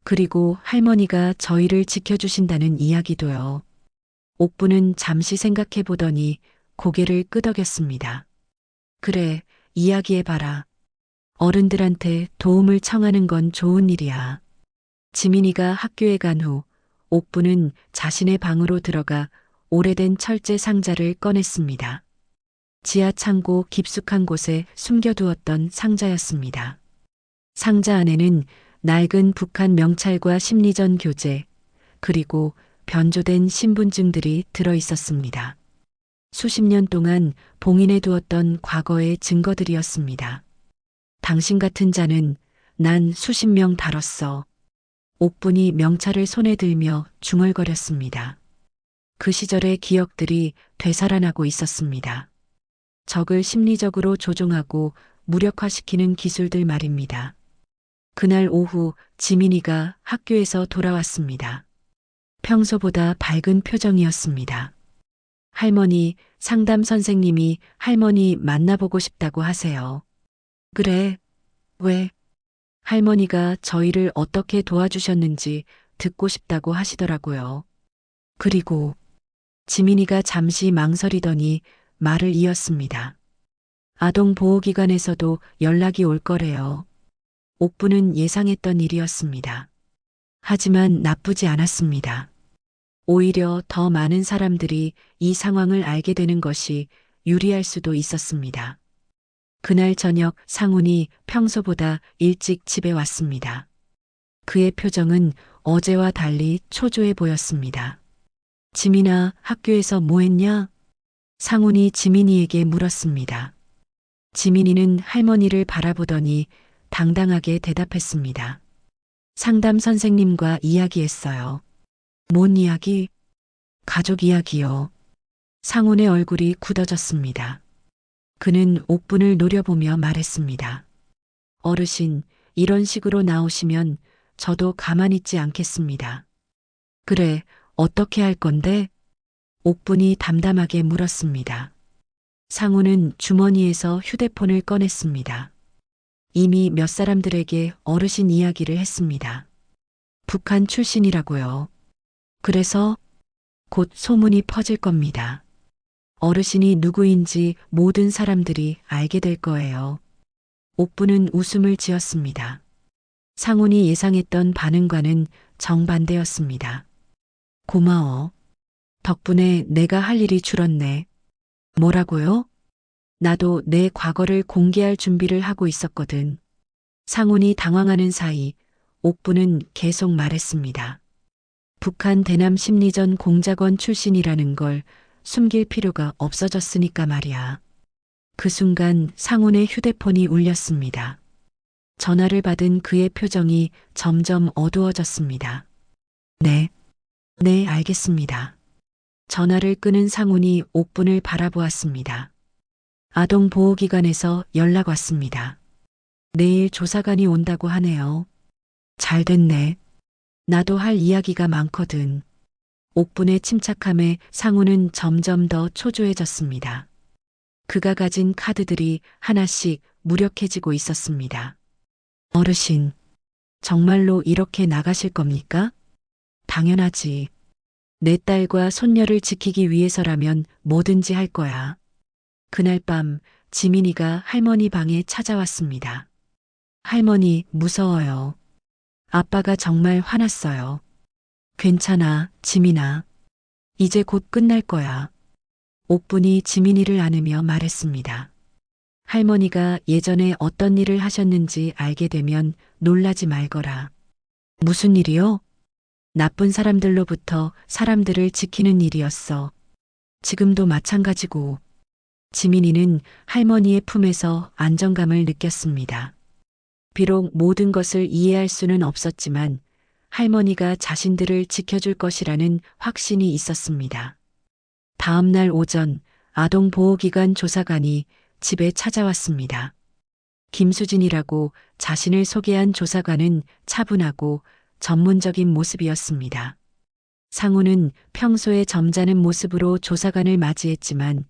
그리고 할머니가 저희를 지켜주신다는 이야기도요. 옥분은 잠시 생각해 보더니 고개를 끄덕였습니다. 그래, 이야기해봐라. 어른들한테 도움을 청하는 건 좋은 일이야. 지민이가 학교에 간 후 옥분은 자신의 방으로 들어가 오래된 철제 상자를 꺼냈습니다. 지하 창고 깊숙한 곳에 숨겨두었던 상자였습니다. 상자 안에는 낡은 북한 명찰과 심리전 교재, 그리고 변조된 신분증들이 들어 있었습니다. 수십 년 동안 봉인해 두었던 과거의 증거들이었습니다. 당신 같은 자는 난 수십 명 다뤘어. 옥분이 명찰을 손에 들며 중얼거렸습니다. 그 시절의 기억들이 되살아나고 있었습니다. 적을 심리적으로 조종하고 무력화시키는 기술들 말입니다. 그날 오후 지민이가 학교에서 돌아왔습니다. 평소보다 밝은 표정이었습니다. 할머니, 상담 선생님이 할머니 만나보고 싶다고 하세요. 그래, 왜? 할머니가 저희를 어떻게 도와주셨는지 듣고 싶다고 하시더라고요. 그리고 지민이가 잠시 망설이더니 말을 이었습니다. 아동보호기관에서도 연락이 올 거래요. 옥분은 예상했던 일이었습니다. 하지만 나쁘지 않았습니다. 오히려 더 많은 사람들이 이 상황을 알게 되는 것이 유리할 수도 있었습니다. 그날 저녁 상훈이 평소보다 일찍 집에 왔습니다. 그의 표정은 어제와 달리 초조해 보였습니다. 지민아, 학교에서 뭐 했냐? 상훈이 지민이에게 물었습니다. 지민이는 할머니를 바라보더니 당당하게 대답했습니다. 상담 선생님과 이야기했어요. 뭔 이야기? 가족 이야기요. 상훈의 얼굴이 굳어졌습니다. 그는 옥분을 노려보며 말했습니다. 어르신, 이런 식으로 나오시면 저도 가만히 있지 않겠습니다. 그래, 어떻게 할 건데? 옥분이 담담하게 물었습니다. 상훈은 주머니에서 휴대폰을 꺼냈습니다. 이미 몇 사람들에게 어르신 이야기를 했습니다. 북한 출신이라고요. 그래서 곧 소문이 퍼질 겁니다. 어르신이 누구인지 모든 사람들이 알게 될 거예요. 옥분은 웃음을 지었습니다. 상훈이 예상했던 반응과는 정반대였습니다. 고마워. 덕분에 내가 할 일이 줄었네. 뭐라고요? 나도 내 과거를 공개할 준비를 하고 있었거든. 상훈이 당황하는 사이 옥분은 계속 말했습니다. 북한 대남 심리전 공작원 출신이라는 걸 숨길 필요가 없어졌으니까 말이야. 그 순간 상훈의 휴대폰이 울렸습니다. 전화를 받은 그의 표정이 점점 어두워졌습니다. 네, 네, 알겠습니다. 전화를 끊은 상훈이 옥분을 바라보았습니다. 아동보호기관에서 연락 왔습니다. 내일 조사관이 온다고 하네요. 잘 됐네. 나도 할 이야기가 많거든. 옥분의 침착함에 상훈은 점점 더 초조해졌습니다. 그가 가진 카드들이 하나씩 무력해지고 있었습니다. 어르신, 정말로 이렇게 나가실 겁니까? 당연하지. 내 딸과 손녀를 지키기 위해서라면 뭐든지 할 거야. 그날 밤 지민이가 할머니 방에 찾아왔습니다. 할머니, 무서워요. 아빠가 정말 화났어요. 괜찮아, 지민아. 이제 곧 끝날 거야. 옥분이 지민이를 안으며 말했습니다. 할머니가 예전에 어떤 일을 하셨는지 알게 되면 놀라지 말거라. 무슨 일이요? 나쁜 사람들로부터 사람들을 지키는 일이었어. 지금도 마찬가지고. 지민이는 할머니의 품에서 안정감을 느꼈습니다. 비록 모든 것을 이해할 수는 없었지만 할머니가 자신들을 지켜줄 것이라는 확신이 있었습니다. 다음 날 오전 아동보호기관 조사관이 집에 찾아왔습니다. 김수진이라고 자신을 소개한 조사관은 차분하고 전문적인 모습이었습니다. 상우는 평소에 점잖은 모습으로 조사관을 맞이했지만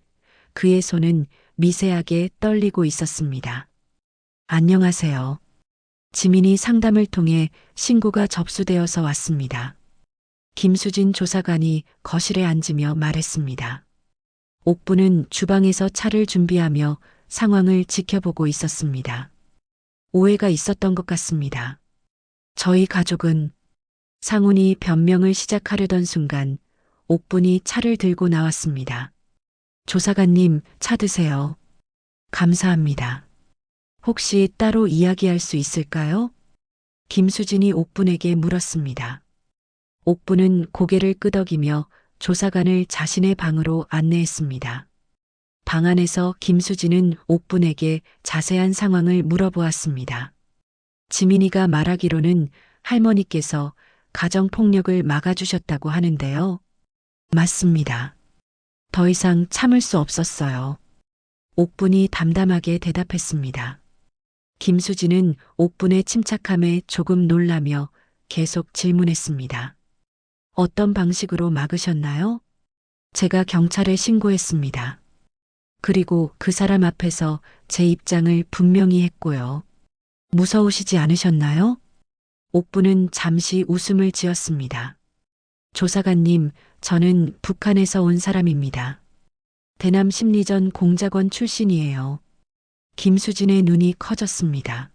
그의 손은 미세하게 떨리고 있었습니다. 안녕하세요. 지민이 상담을 통해 신고가 접수되어서 왔습니다. 김수진 조사관이 거실에 앉으며 말했습니다. 옥부는 주방에서 차를 준비하며 상황을 지켜보고 있었습니다. 오해가 있었던 것 같습니다. 저희 가족은 상훈이 변명을 시작하려던 순간 옥분이 차를 들고 나왔습니다. 조사관님, 차 드세요. 감사합니다. 혹시 따로 이야기할 수 있을까요? 김수진이 옥분에게 물었습니다. 옥분은 고개를 끄덕이며 조사관을 자신의 방으로 안내했습니다. 방 안에서 김수진은 옥분에게 자세한 상황을 물어보았습니다. 지민이가 말하기로는 할머니께서 가정폭력을 막아주셨다고 하는데요. 맞습니다. 더 이상 참을 수 없었어요. 옥분이 담담하게 대답했습니다. 김수진은 옥분의 침착함에 조금 놀라며 계속 질문했습니다. 어떤 방식으로 막으셨나요? 제가 경찰에 신고했습니다. 그리고 그 사람 앞에서 제 입장을 분명히 했고요. 무서우시지 않으셨나요? 옥분은 잠시 웃음을 지었습니다. 조사관님, 저는 북한에서 온 사람입니다. 대남 심리전 공작원 출신이에요. 김수진의 눈이 커졌습니다.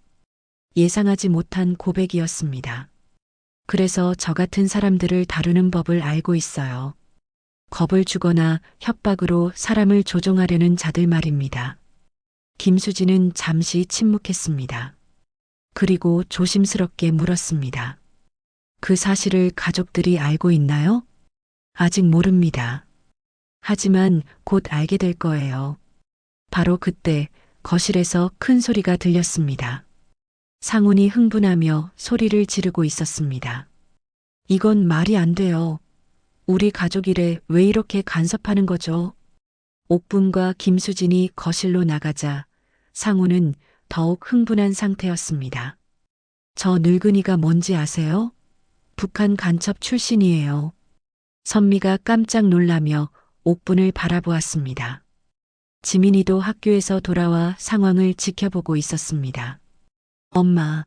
예상하지 못한 고백이었습니다. 그래서 저 같은 사람들을 다루는 법을 알고 있어요. 겁을 주거나 협박으로 사람을 조종하려는 자들 말입니다. 김수진은 잠시 침묵했습니다. 그리고 조심스럽게 물었습니다. 그 사실을 가족들이 알고 있나요? 아직 모릅니다. 하지만 곧 알게 될 거예요. 바로 그때 거실에서 큰 소리가 들렸습니다. 상훈이 흥분하며 소리를 지르고 있었습니다. 이건 말이 안 돼요. 우리 가족 일에 왜 이렇게 간섭하는 거죠? 옥분과 김수진이 거실로 나가자 상훈은 더욱 흥분한 상태였습니다. 저 늙은이가 뭔지 아세요? 북한 간첩 출신이에요. 선미가 깜짝 놀라며 옥분을 바라보았습니다. 지민이도 학교에서 돌아와 상황을 지켜보고 있었습니다. 엄마,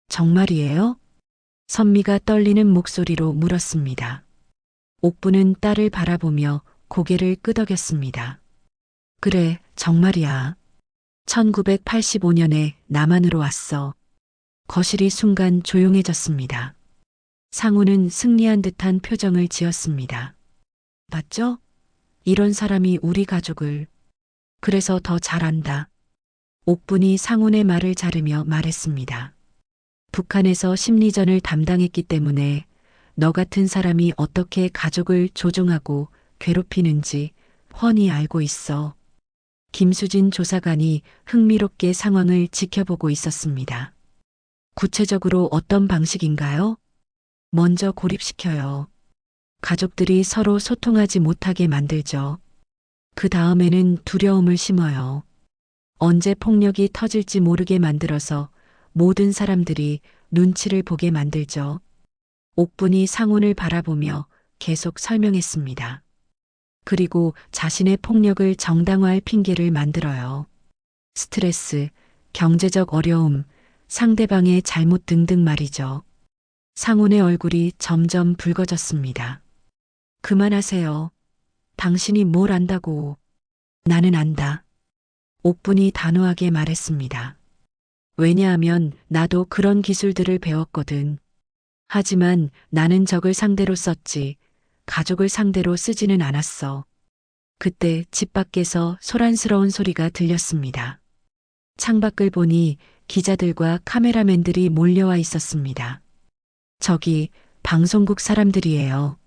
정말이에요? 선미가 떨리는 목소리로 물었습니다. 옥분은 딸을 바라보며 고개를 끄덕였습니다. 그래, 정말이야. 1985년에 남한으로 왔어. 거실이 순간 조용해졌습니다. 상우는 승리한 듯한 표정을 지었습니다. 봤죠? 이런 사람이 우리 가족을. 그래서 더 잘 안다. 옥분이 상훈의 말을 자르며 말했습니다. 북한에서 심리전을 담당했기 때문에 너 같은 사람이 어떻게 가족을 조종하고 괴롭히는지 훤히 알고 있어. 김수진 조사관이 흥미롭게 상황을 지켜보고 있었습니다. 구체적으로 어떤 방식인가요? 먼저 고립시켜요. 가족들이 서로 소통하지 못하게 만들죠. 그 다음에는 두려움을 심어요. 언제 폭력이 터질지 모르게 만들어서 모든 사람들이 눈치를 보게 만들죠. 옥분이 상훈을 바라보며 계속 설명했습니다. 그리고 자신의 폭력을 정당화할 핑계를 만들어요. 스트레스, 경제적 어려움, 상대방의 잘못 등등 말이죠. 상훈의 얼굴이 점점 붉어졌습니다. 그만하세요. 당신이 뭘 안다고. 나는 안다. 옥분이 단호하게 말했습니다. 왜냐하면 나도 그런 기술들을 배웠거든. 하지만 나는 적을 상대로 썼지, 가족을 상대로 쓰지는 않았어. 그때 집 밖에서 소란스러운 소리가 들렸습니다. 창밖을 보니 기자들과 카메라맨들이 몰려와 있었습니다. 저기 방송국 사람들이에요.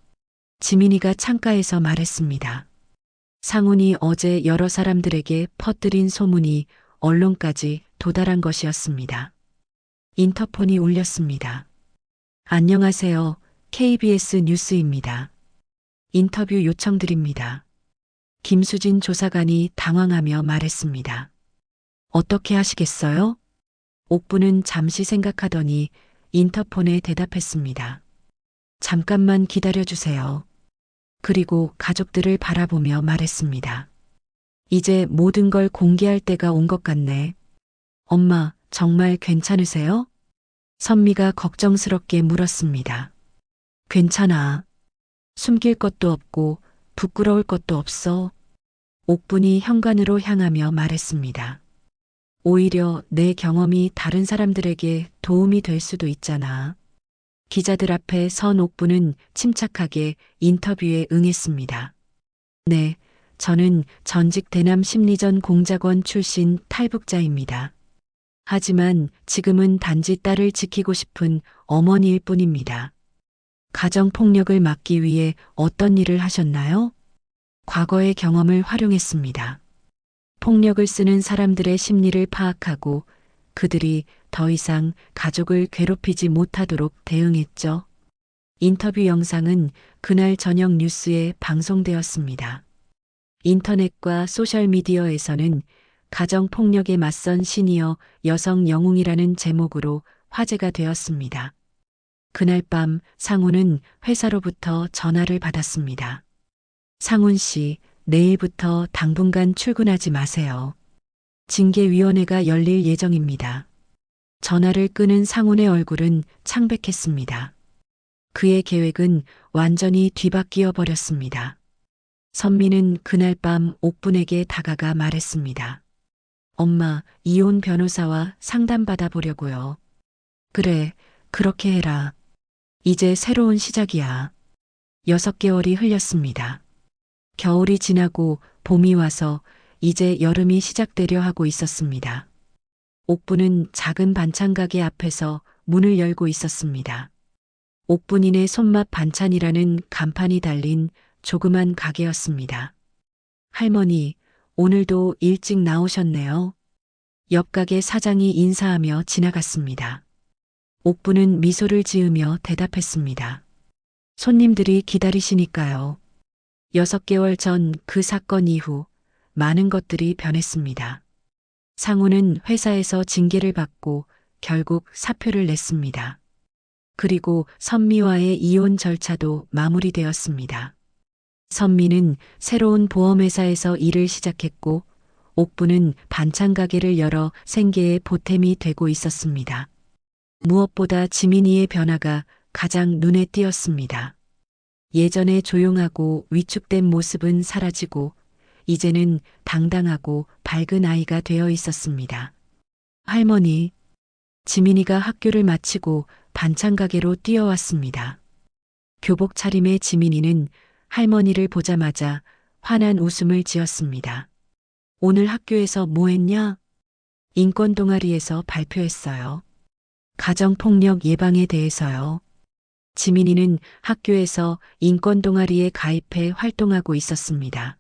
지민이가 창가에서 말했습니다. 상훈이 어제 여러 사람들에게 퍼뜨린 소문이 언론까지 도달한 것이었습니다. 인터폰이 울렸습니다. 안녕하세요. KBS 뉴스입니다. 인터뷰 요청드립니다. 김수진 조사관이 당황하며 말했습니다. 어떻게 하시겠어요? 옥분은 잠시 생각하더니 인터폰에 대답했습니다. 잠깐만 기다려주세요. 그리고 가족들을 바라보며 말했습니다. 이제 모든 걸 공개할 때가 온 것 같네. 엄마, 정말 괜찮으세요? 선미가 걱정스럽게 물었습니다. 괜찮아. 숨길 것도 없고 부끄러울 것도 없어. 옥분이 현관으로 향하며 말했습니다. 오히려 내 경험이 다른 사람들에게 도움이 될 수도 있잖아. 기자들 앞에 선 옥분은 침착하게 인터뷰에 응했습니다. 네, 저는 전직 대남 심리전 공작원 출신 탈북자입니다. 하지만 지금은 단지 딸을 지키고 싶은 어머니일 뿐입니다. 가정폭력을 막기 위해 어떤 일을 하셨나요? 과거의 경험을 활용했습니다. 폭력을 쓰는 사람들의 심리를 파악하고 그들이 더 이상 가족을 괴롭히지 못하도록 대응했죠. 인터뷰 영상은 그날 저녁 뉴스에 방송되었습니다. 인터넷과 소셜미디어에서는 가정폭력에 맞선 시니어 여성 영웅이라는 제목으로 화제가 되었습니다. 그날 밤 상훈은 회사로부터 전화를 받았습니다. 상훈 씨, 내일부터 당분간 출근하지 마세요. 징계위원회가 열릴 예정입니다. 전화를 끊은 상훈의 얼굴은 창백했습니다. 그의 계획은 완전히 뒤바뀌어 버렸습니다. 선미는 그날 밤 옥분에게 다가가 말했습니다. 엄마, 이혼 변호사와 상담받아 보려고요. 그래, 그렇게 해라. 이제 새로운 시작이야. 6개월이 흘렸습니다. 겨울이 지나고 봄이 와서 이제 여름이 시작되려 하고 있었습니다. 옥부는 작은 반찬 가게 앞에서 문을 열고 있었습니다. 옥분인의 손맛 반찬이라는 간판이 달린 조그만 가게였습니다. 할머니, 오늘도 일찍 나오셨네요. 옆 가게 사장이 인사하며 지나갔습니다. 옥부는 미소를 지으며 대답했습니다. 손님들이 기다리시니까요. 6개월 전 그 사건 이후 많은 것들이 변했습니다. 상우는 회사에서 징계를 받고 결국 사표를 냈습니다. 그리고 선미와의 이혼 절차도 마무리되었습니다. 선미는 새로운 보험회사에서 일을 시작했고 옥부는 반찬 가게를 열어 생계의 보탬이 되고 있었습니다. 무엇보다 지민이의 변화가 가장 눈에 띄었습니다. 예전에 조용하고 위축된 모습은 사라지고 이제는 당당하고 밝은 아이가 되어 있었습니다. 할머니, 지민이가 학교를 마치고 반찬 가게로 뛰어왔습니다. 교복 차림의 지민이는 할머니를 보자마자 환한 웃음을 지었습니다. 오늘 학교에서 뭐 했냐? 인권 동아리에서 발표했어요. 가정폭력 예방에 대해서요. 지민이는 학교에서 인권 동아리에 가입해 활동하고 있었습니다.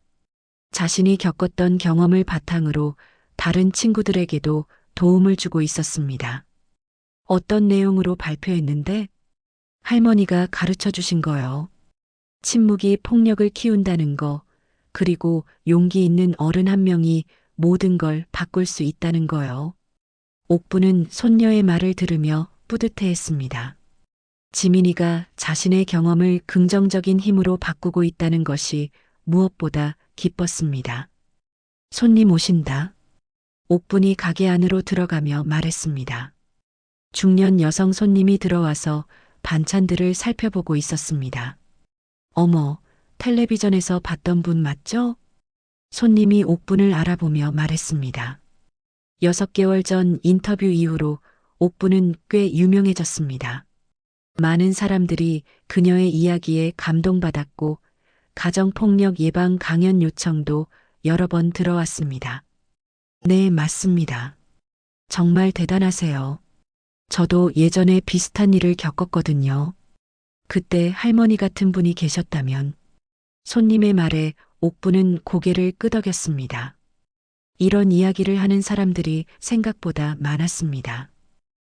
자신이 겪었던 경험을 바탕으로 다른 친구들에게도 도움을 주고 있었습니다. 어떤 내용으로 발표했는데? 할머니가 가르쳐 주신 거요. 침묵이 폭력을 키운다는 거, 그리고 용기 있는 어른 한 명이 모든 걸 바꿀 수 있다는 거요. 옥부는 손녀의 말을 들으며 뿌듯해했습니다. 지민이가 자신의 경험을 긍정적인 힘으로 바꾸고 있다는 것이 무엇보다 기뻤습니다. 손님 오신다. 옥분이 가게 안으로 들어가며 말했습니다. 중년 여성 손님이 들어와서 반찬들을 살펴보고 있었습니다. 어머, 텔레비전에서 봤던 분 맞죠? 손님이 옥분을 알아보며 말했습니다. 6개월 전 인터뷰 이후로 옥분은 꽤 유명해졌습니다. 많은 사람들이 그녀의 이야기에 감동받았고 가정폭력 예방 강연 요청도 여러 번 들어왔습니다. 네, 맞습니다. 정말 대단하세요. 저도 예전에 비슷한 일을 겪었거든요. 그때 할머니 같은 분이 계셨다면. 손님의 말에 옥부는 고개를 끄덕였습니다. 이런 이야기를 하는 사람들이 생각보다 많았습니다.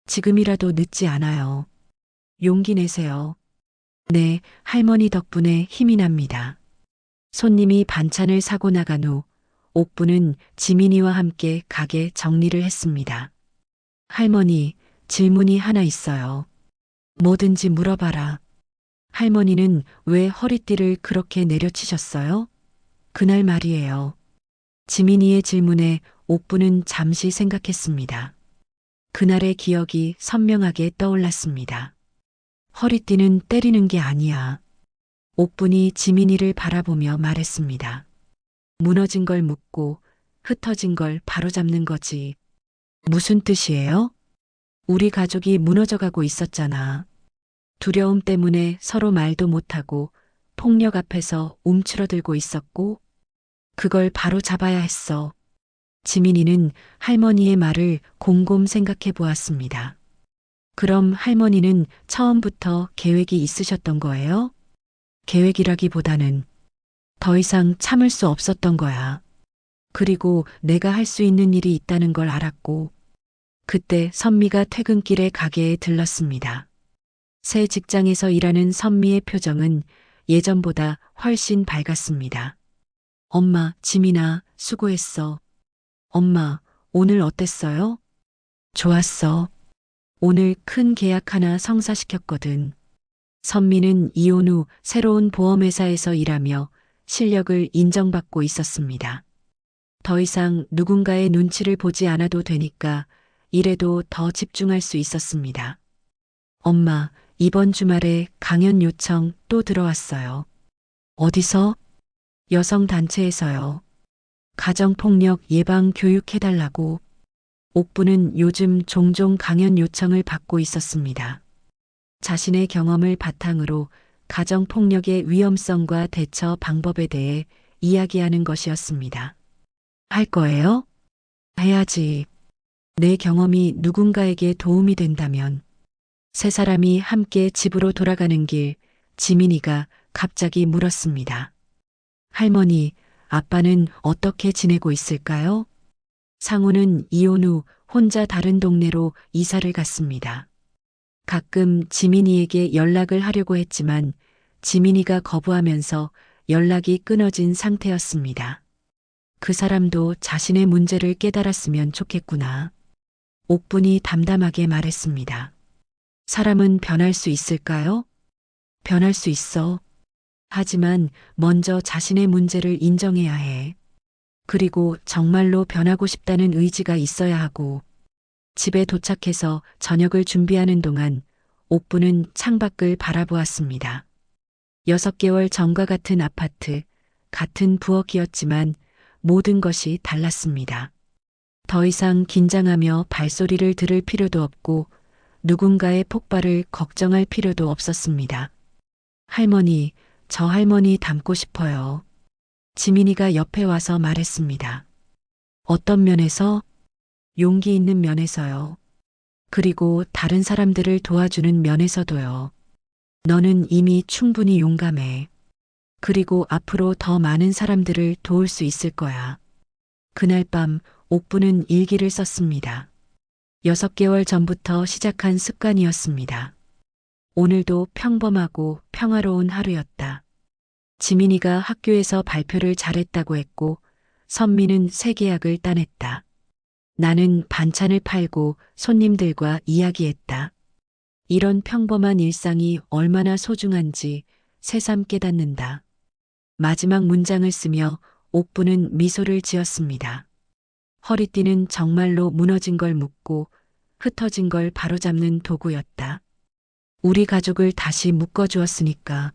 지금이라도 늦지 않아요. 용기 내세요. 네, 할머니 덕분에 힘이 납니다. 손님이 반찬을 사고 나간 후 옥부는 지민이와 함께 가게 정리를 했습니다. 할머니, 질문이 하나 있어요. 뭐든지 물어봐라. 할머니는 왜 허리띠를 그렇게 내려치셨어요? 그날 말이에요. 지민이의 질문에 옥부는 잠시 생각했습니다. 그날의 기억이 선명하게 떠올랐습니다. 허리띠는 때리는 게 아니야. 옥분이 지민이를 바라보며 말했습니다. 무너진 걸 묻고 흩어진 걸 바로잡는 거지. 무슨 뜻이에요? 우리 가족이 무너져가고 있었잖아. 두려움 때문에 서로 말도 못하고 폭력 앞에서 움츠러들고 있었고 그걸 바로 잡아야 했어. 지민이는 할머니의 말을 곰곰 생각해 보았습니다. 그럼 할머니는 처음부터 계획이 있으셨던 거예요? 계획이라기보다는 더 이상 참을 수 없었던 거야. 그리고 내가 할 수 있는 일이 있다는 걸 알았고 그때 선미가 퇴근길에 가게에 들렀습니다. 새 직장에서 일하는 선미의 표정은 예전보다 훨씬 밝았습니다. 엄마, 지민아, 수고했어. 엄마, 오늘 어땠어요? 좋았어. 오늘 큰 계약 하나 성사시켰거든. 선미는 이혼 후 새로운 보험회사에서 일하며 실력을 인정받고 있었습니다. 더 이상 누군가의 눈치를 보지 않아도 되니까 일에도 더 집중할 수 있었습니다. 엄마, 이번 주말에 강연 요청 또 들어왔어요. 어디서? 여성단체에서요. 가정폭력 예방 교육해달라고. 옥부는 요즘 종종 강연 요청을 받고 있었습니다. 자신의 경험을 바탕으로 가정폭력의 위험성과 대처 방법에 대해 이야기하는 것이었습니다. 할 거예요? 해야지. 내 경험이 누군가에게 도움이 된다면. 세 사람이 함께 집으로 돌아가는 길, 지민이가 갑자기 물었습니다. 할머니, 아빠는 어떻게 지내고 있을까요? 상우는 이혼 후 혼자 다른 동네로 이사를 갔습니다. 가끔 지민이에게 연락을 하려고 했지만 지민이가 거부하면서 연락이 끊어진 상태였습니다. 그 사람도 자신의 문제를 깨달았으면 좋겠구나. 옥분이 담담하게 말했습니다. 사람은 변할 수 있을까요? 변할 수 있어. 하지만 먼저 자신의 문제를 인정해야 해. 그리고 정말로 변하고 싶다는 의지가 있어야 하고, 집에 도착해서 저녁을 준비하는 동안 옥부는 창밖을 바라보았습니다. 6개월 전과 같은 아파트, 같은 부엌이었지만 모든 것이 달랐습니다. 더 이상 긴장하며 발소리를 들을 필요도 없고 누군가의 폭발을 걱정할 필요도 없었습니다. 할머니, 저 할머니 닮고 싶어요. 지민이가 옆에 와서 말했습니다. 어떤 면에서? 용기 있는 면에서요. 그리고 다른 사람들을 도와주는 면에서도요. 너는 이미 충분히 용감해. 그리고 앞으로 더 많은 사람들을 도울 수 있을 거야. 그날 밤 옥부는 일기를 썼습니다. 6개월 전부터 시작한 습관이었습니다. 오늘도 평범하고 평화로운 하루였다. 지민이가 학교에서 발표를 잘했다고 했고 선미는 새 계약을 따냈다. 나는 반찬을 팔고 손님들과 이야기했다. 이런 평범한 일상이 얼마나 소중한지 새삼 깨닫는다. 마지막 문장을 쓰며 옥부는 미소를 지었습니다. 허리띠는 정말로 무너진 걸 묶고 흩어진 걸 바로잡는 도구였다. 우리 가족을 다시 묶어주었으니까.